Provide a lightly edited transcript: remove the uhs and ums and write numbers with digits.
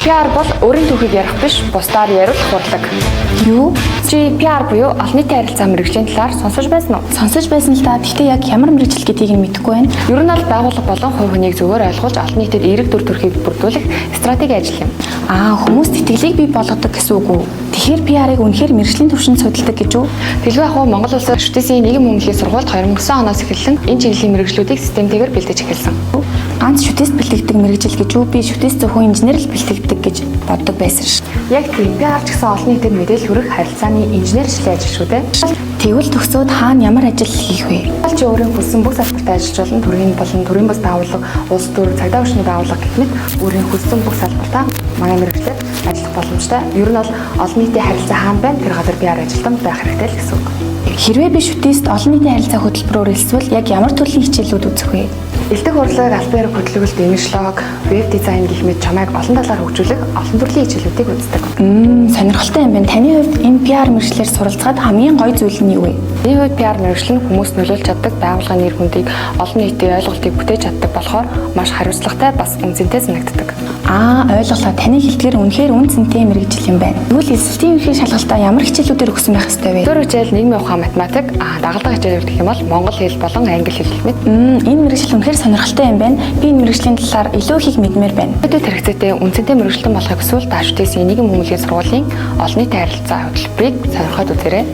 PR бол өөрийн түүхийг ярих биш, бусдаар яриулах хурлаг. Юу? Чи PR буюу олон нийтийн харилцаа мэргэжлийн талаар сонсож байсан уу? Сонсож байсан л да. Гэхдээ яг ямар мэргэжил гэдгийг нь мэдэхгүй байна. Ер нь бол байгууллага болон хувь хүнийг зөвөр ойлгуулж олон нийтэд эерэг дүр төрхийг бүрдүүлэх стратеги ажил юм. Хүмүүст итгэлийг бий болгодог гэсэн үг үү? Тэгэхээр PR-ыг үнэхээр мэргэжлийн түвшинд судалдаг гэж үү? Дэлгүү ах уу Монгол улсад шүтээсийн нийгэм хүмүүнлэгийн сургуульд 2009 оноос эхэлэн энэ чиглэлийн мэргэжлүүдийг системтэйгээр бэлдэж эхэлсэн. Ганц шүтээс бэлтгэдэг мэргэжил гэж үү? Би шүтээс зөвхөн инженер л бэлтгэдэг гэж боддог байсан ш. Яг тийм PR ч гэсэн олон нийтэд мэдээлэл хүргэх харилцааны инженерчлэлийн ажил шүү дээ. Тэгвэл төгсөөд хаана ямар ажил хийх вэ? Чи өөрийн хүссэн бүх салбарт ажиллаж болно. Төрийн болон төрийн бас байгууллага, улс төр, цагдаа хүчний байгууллага гэх мэт өөрийн хүссэн бүх салбартаа манай мэргэжлээр ажиллах боломжтой. Ер нь бол олон нийтийн харилцаа хаана байна? Тэр газар PR ажилтан байх хэрэгтэй л гэсэн үг. Хэрвээ би шүтээст олон нийтийн харилцаа хөтөлбөрөөр элсвэл яг ямар төрлийн хичээлүүд үзэх вэ? Элдэх урлаг, албаар хөдөлгөлт, имиджлог, веб дизайн гэх мэт чамайг олон талаар хөгжүүлэх олон төрлийн хичээлүүдийг үздэг. Сонирхолтой юм байна. Таны хувьд энэ PR мэргэжлэр суралцахад хамгийн гоё зүйл нь юу вэ? Энэ үед PR мэргэжил нь хүмүүст нөлөөлж чаддаг байгууллагын нэр хүндийг олон нийтийн ойлголтыг бүтээж чаддаг болохоор маш хариуцлагатай бас үнцэнтэй санагддаг. Ойлголоо. Таны хэлдгээр үнэхээр үнцэнтэй мэргэжил юм байна. Тэгвэл эсэлтийн ерхий шалгалтаа ямар хичээлүүдээр өгсөн байх ёстой вэ? Зөөр хичээл, нийгмийн ухаан, математик, дагалдах хичээлүүд гэх юм бол монгол хэл болон англи хэл гэх мэт. Энэ мэргэжил үнэхээр сонирхолтой юм байна. Би энэ мэргэжлийн талаар илүү их мэдмээр байна. Өдөрт хэрэгцээтэй үнцэнтэй мэргэжилтэн болохыг хүсвэл даашдээсийн нийгэм хүмүүнлэгийн сургуулийн олон нийтийн харилцаа хөтөлбөрийг сонирхоод үзээрэй.